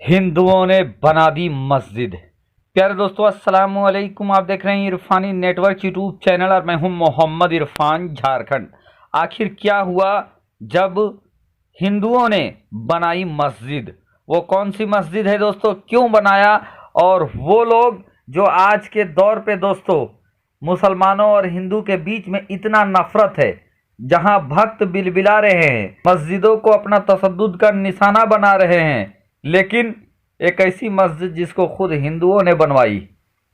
हिंदुओं ने बना दी मस्जिद। प्यारे दोस्तों, अस्सलाम वालेकुम। आप देख रहे हैं इरफानी नेटवर्क यूट्यूब चैनल और मैं हूं मोहम्मद इरफान, झारखंड। आखिर क्या हुआ जब हिंदुओं ने बनाई मस्जिद? वो कौन सी मस्जिद है दोस्तों, क्यों बनाया? और वो लोग जो आज के दौर पे दोस्तों मुसलमानों और हिंदू के बीच में इतना नफरत है, जहां भक्त बिलबिला रहे हैं, मस्जिदों को अपना तशद्दुद का निशाना बना रहे हैं, लेकिन एक ऐसी मस्जिद जिसको खुद हिंदुओं ने बनवाई,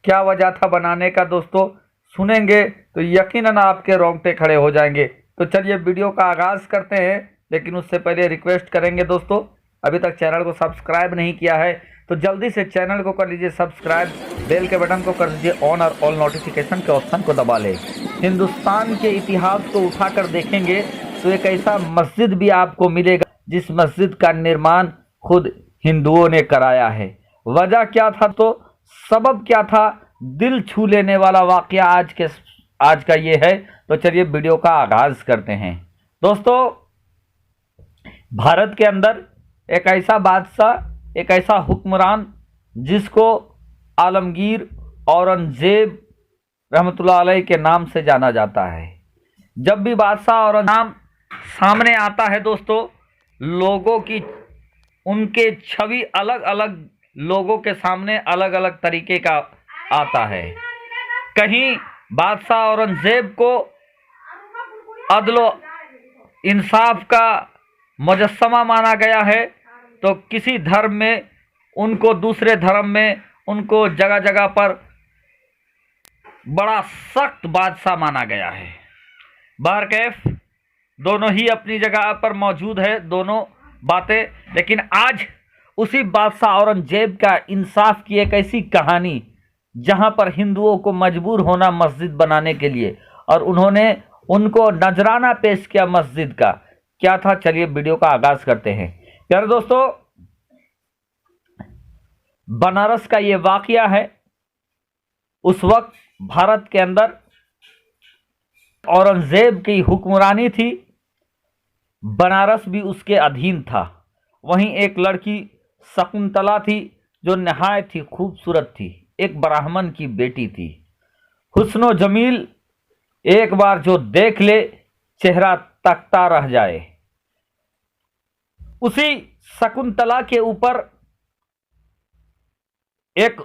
क्या वजह था बनाने का दोस्तों? सुनेंगे तो यकीनन आपके रोंगटे खड़े हो जाएंगे। तो चलिए वीडियो का आगाज करते हैं, लेकिन उससे पहले रिक्वेस्ट करेंगे दोस्तों, अभी तक चैनल को सब्सक्राइब नहीं किया है तो जल्दी से चैनल को कर लीजिए सब्सक्राइब, बेल के बटन को कर दीजिए ऑन और ऑल नोटिफिकेशन के ऑप्शन को दबा लें। हिंदुस्तान के इतिहास को उठाकर देखेंगे तो एक ऐसा मस्जिद भी आपको मिलेगा जिस मस्जिद का निर्माण खुद हिंदुओं ने कराया है। वजह क्या था, तो सबब क्या था? दिल छू लेने वाला वाकया आज का ये है। तो चलिए वीडियो का आगाज करते हैं दोस्तों। भारत के अंदर एक ऐसा बादशाह, एक ऐसा हुक्मरान जिसको आलमगीर औरंगजेब रहमतुल्लाह अलैह के नाम से जाना जाता है। जब भी बादशाह और नाम सामने आता है दोस्तों, लोगों की उनके छवि अलग अलग लोगों के सामने अलग अलग तरीके का आता है। कहीं बादशाह औरंगजेब को अदलो इंसाफ का मुजस्समा माना गया है, तो किसी धर्म में उनको, दूसरे धर्म में उनको जगह जगह पर बड़ा सख्त बादशाह माना गया है। बहरकैफ दोनों ही अपनी जगह पर मौजूद है, दोनों बातें। लेकिन आज उसी बादशाह औरंगजेब का इंसाफ की एक ऐसी कहानी जहां पर हिंदुओं को मजबूर होना मस्जिद बनाने के लिए, और उन्होंने उनको नजराना पेश किया मस्जिद का। क्या था, चलिए वीडियो का आगाज करते हैं। प्यारे दोस्तों, बनारस का ये वाकया है। उस वक्त भारत के अंदर औरंगजेब की हुक्मरानी थी, बनारस भी उसके अधीन था। वहीं एक लड़की शकुंतला थी जो नहायत ही खूबसूरत थी, एक ब्राह्मण की बेटी थी। हुस्नो जमील एक बार जो देख ले चेहरा तकता रह जाए। उसी शकुंतला के ऊपर एक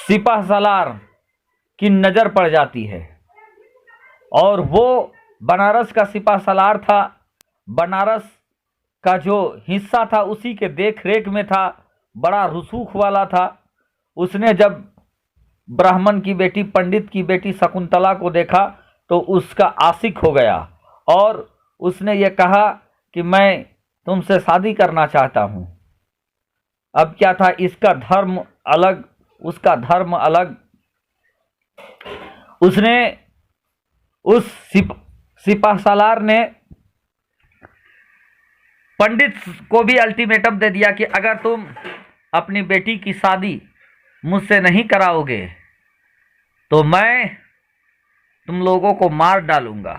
सिपाहसालार की नजर पड़ जाती है, और वो बनारस का सिपाहसालार था। बनारस का जो हिस्सा था उसी के देख रेख में था, बड़ा रसूख वाला था। उसने जब ब्राह्मण की बेटी, पंडित की बेटी शकुंतला को देखा तो उसका आशिक हो गया, और उसने ये कहा कि मैं तुमसे शादी करना चाहता हूं। अब क्या था, इसका धर्म अलग, उसका धर्म अलग। उसने, उस सिपाहसालार ने पंडित को भी अल्टीमेटम दे दिया कि अगर तुम अपनी बेटी की शादी मुझसे नहीं कराओगे तो मैं तुम लोगों को मार डालूंगा।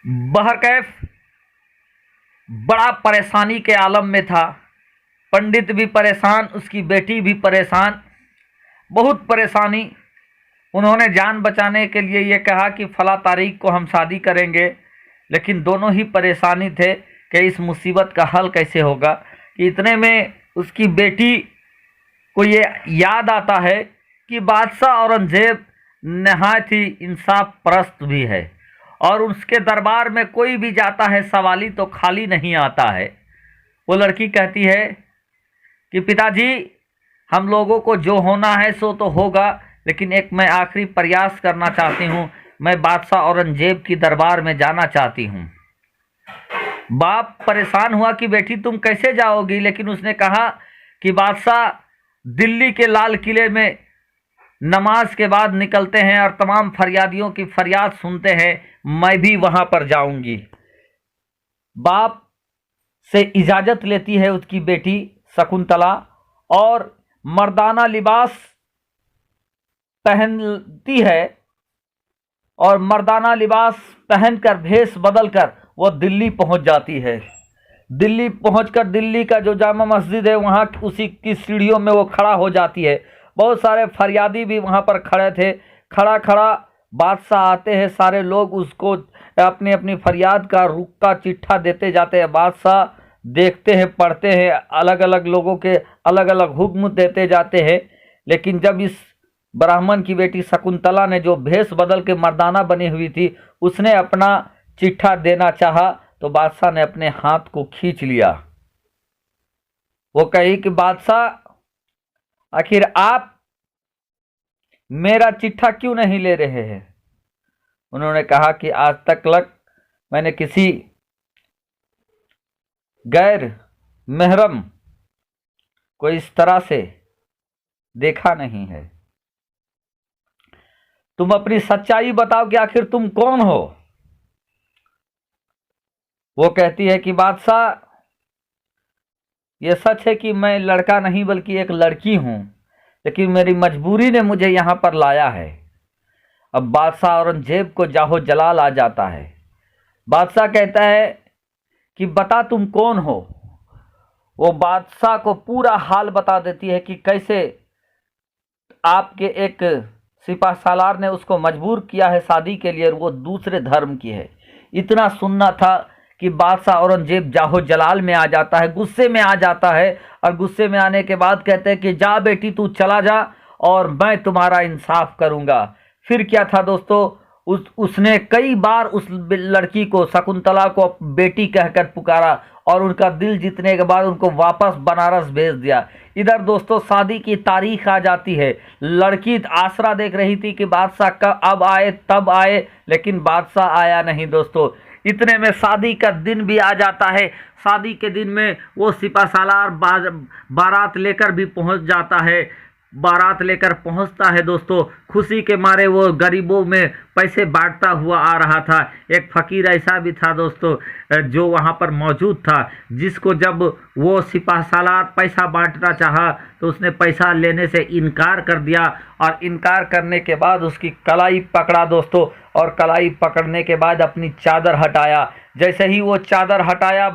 बहरकैफ बड़ा परेशानी के आलम में था। पंडित भी परेशान, उसकी बेटी भी परेशान, बहुत परेशानी। उन्होंने जान बचाने के लिए ये कहा कि फला तारीख को हम शादी करेंगे, लेकिन दोनों ही परेशानी थे कि इस मुसीबत का हल कैसे होगा। कि इतने में उसकी बेटी को ये याद आता है कि बादशाह औरंगजेब नहायत ही इंसाफ परस्त भी है, और उसके दरबार में कोई भी जाता है सवाली तो खाली नहीं आता है। वो लड़की कहती है कि पिताजी, हम लोगों को जो होना है सो तो होगा, लेकिन एक मैं आखिरी प्रयास करना चाहती हूँ, मैं बादशाह औरंगजेब की दरबार में जाना चाहती हूँ। बाप परेशान हुआ कि बेटी तुम कैसे जाओगी, लेकिन उसने कहा कि बादशाह दिल्ली के लाल किले में नमाज के बाद निकलते हैं और तमाम फरियादियों की फरियाद सुनते हैं, मैं भी वहां पर जाऊंगी। बाप से इजाजत लेती है उसकी बेटी शकुंतला, और मर्दाना लिबास पहनती है, और मर्दाना लिबास पहनकर, भेष बदलकर वो दिल्ली पहुंच जाती है। दिल्ली पहुंचकर दिल्ली का जो जामा मस्जिद है वहाँ उसी की सीढ़ियों में वो खड़ा हो जाती है। बहुत सारे फरियादी भी वहाँ पर खड़े थे। खड़ा खड़ा बादशाह आते हैं, सारे लोग उसको अपनी अपनी फरियाद का रुका चिट्ठा देते जाते हैं। बादशाह देखते हैं, पढ़ते हैं, अलग अलग लोगों के अलग अलग हुक्म देते जाते हैं। लेकिन जब इस ब्राह्मण की बेटी शकुंतला ने जो भेष बदल के मर्दाना बनी हुई थी, उसने अपना चिट्ठा देना चाहा तो बादशाह ने अपने हाथ को खींच लिया। वो कही कि बादशाह, आखिर आप मेरा चिट्ठा क्यों नहीं ले रहे हैं? उन्होंने कहा कि आज तक मैंने किसी गैर महरम को इस तरह से देखा नहीं है। तुम अपनी सच्चाई बताओ कि आखिर तुम कौन हो? वो कहती है कि बादशाह, ये सच है कि मैं लड़का नहीं बल्कि एक लड़की हूं, लेकिन मेरी मजबूरी ने मुझे यहां पर लाया है। अब बादशाह औरंगजेब को जाहो जलाल आ जाता है। बादशाह कहता है कि बता तुम कौन हो। वो बादशाह को पूरा हाल बता देती है कि कैसे आपके एक सिपा सालार ने उसको मजबूर किया है शादी के लिए और वो दूसरे धर्म की है। इतना सुनना था कि बादशाह औरंगजेब जाहो जलाल में आ जाता है, गुस्से में आ जाता है। और गुस्से में आने के बाद कहते हैं कि जा बेटी तू चला जा और मैं तुम्हारा इंसाफ करूंगा। फिर क्या था दोस्तों, उसने कई बार उस लड़की को, शकुंतला को बेटी कहकर पुकारा और उनका दिल जीतने के बाद उनको वापस बनारस भेज दिया। इधर दोस्तों शादी की तारीख आ जाती है। लड़की आसरा देख रही थी कि बादशाह कब अब आए तब आए, लेकिन बादशाह आया नहीं दोस्तों। इतने में शादी का दिन भी आ जाता है। शादी के दिन में वो सिपा सालार बारात लेकर भी पहुंच जाता है। बारात लेकर पहुंचता है दोस्तों। खुशी के मारे वो गरीबों में पैसे बांटता हुआ आ रहा था। एक फकीर ऐसा भी था दोस्तों जो वहां पर मौजूद था, जिसको जब वो सिपाह सालार पैसा बांटना चाहा तो उसने पैसा लेने से इनकार कर दिया। और इनकार करने के बाद उसकी कलाई पकड़ा दोस्तों, और कलाई पकड़ने के बाद अपनी चादर हटाया। जैसे ही वो चादर हटाया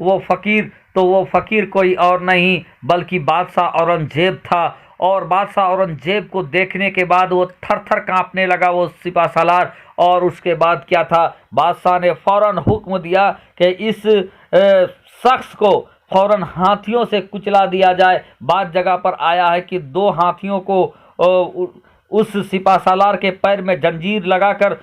वो फकीर, तो वो फकीर कोई और नहीं बल्कि बादशाह औरंगजेब था। और बादशाह औरंगजेब को देखने के बाद वो थर थर कांपने लगा वो सिपा सालार। और उसके बाद क्या था, बादशाह ने फौरन हुक्म दिया कि इस शख्स को फौरन हाथियों से कुचला दिया जाए। बात जगह पर आया है कि 2 हाथियों को उस सिपा सालार के पैर में जंजीर लगाकर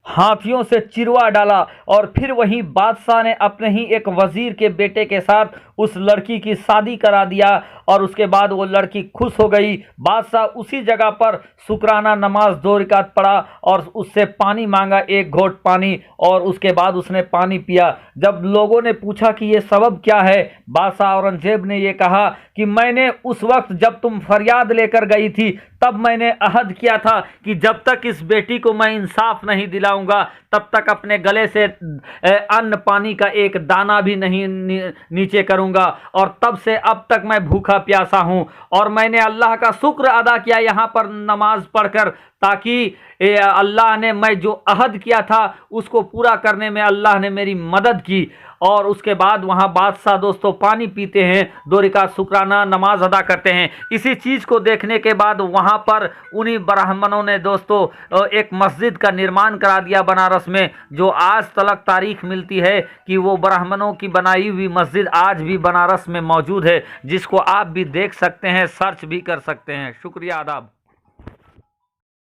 हाथियों से चिरवा डाला। और फिर वहीं बादशाह ने अपने ही एक वजीर के बेटे के साथ उस लड़की की शादी करा दिया। और उसके बाद वो लड़की खुश हो गई। बादशाह उसी जगह पर शुक्राना नमाज 2 रकात पढ़ा और उससे पानी मांगा, 1 घोंट पानी, और उसके बाद उसने पानी पिया। जब लोगों ने पूछा कि ये सबब क्या है, बादशाह औरंगजेब ने ये कहा कि मैंने उस वक्त जब तुम फरियाद लेकर गई थी तब मैंने अहद किया था कि जब तक इस बेटी को मैं इंसाफ नहीं दिलाऊंगा तब तक अपने गले से अन्न पानी का एक दाना भी नहीं नीचे करूंगा। और तब से अब तक मैं भूखा प्यासा हूं। और मैंने अल्लाह का शुक्र अदा किया यहाँ पर नमाज पढ़कर, ताकि अल्लाह ने मैं जो अहद किया था उसको पूरा करने में अल्लाह ने मेरी मदद की। और उसके बाद वहाँ बादशाह दोस्तों पानी पीते हैं, 2 रकात शुक्राना नमाज अदा करते हैं। इसी चीज़ को देखने के बाद वहाँ पर उन्हीं ब्राह्मणों ने दोस्तों एक मस्जिद का निर्माण करा दिया बनारस में, जो आज तलक तारीख मिलती है कि वो ब्राह्मणों की बनाई हुई मस्जिद आज भी बनारस में मौजूद है, जिसको आप भी देख सकते हैं, सर्च भी कर सकते हैं। शुक्रिया, आदाब।